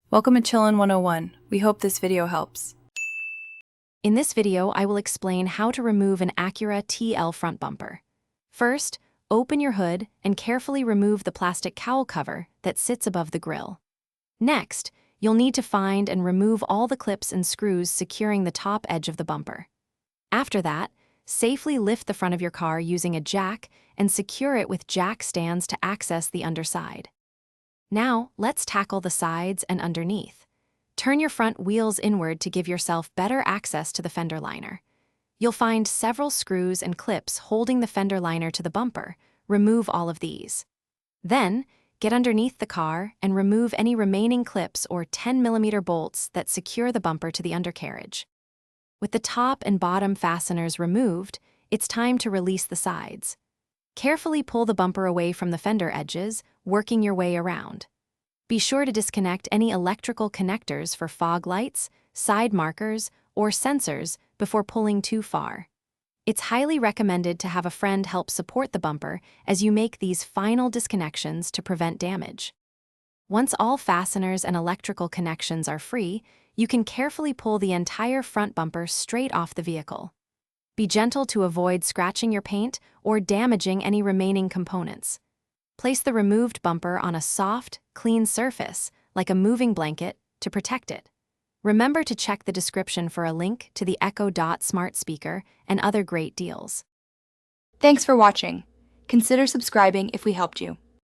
Welcome to Chillin' 101. We hope this video helps. In this video, I will explain how to remove an Acura TL front bumper. First, open your hood and carefully remove the plastic cowl cover that sits above the grille. Next, you'll need to find and remove all the clips and screws securing the top edge of the bumper. After that, safely lift the front of your car using a jack and secure it with jack stands to access the underside. Now, let's tackle the sides and underneath. Turn your front wheels inward to give yourself better access to the fender liner. You'll find several screws and clips holding the fender liner to the bumper. Remove all of these. Then, get underneath the car and remove any remaining clips or 10mm bolts that secure the bumper to the undercarriage. With the top and bottom fasteners removed, it's time to release the sides. Carefully pull the bumper away from the fender edges, working your way around. Be sure to disconnect any electrical connectors for fog lights, side markers, or sensors before pulling too far. It's highly recommended to have a friend help support the bumper as you make these final disconnections to prevent damage. Once all fasteners and electrical connections are free, you can carefully pull the entire front bumper straight off the vehicle. Be gentle to avoid scratching your paint or damaging any remaining components. Place the removed bumper on a soft, clean surface, like a moving blanket, to protect it. Remember to check the description for a link to the Echo Dot smart speaker and other great deals. Thanks for watching. Consider subscribing if we helped you.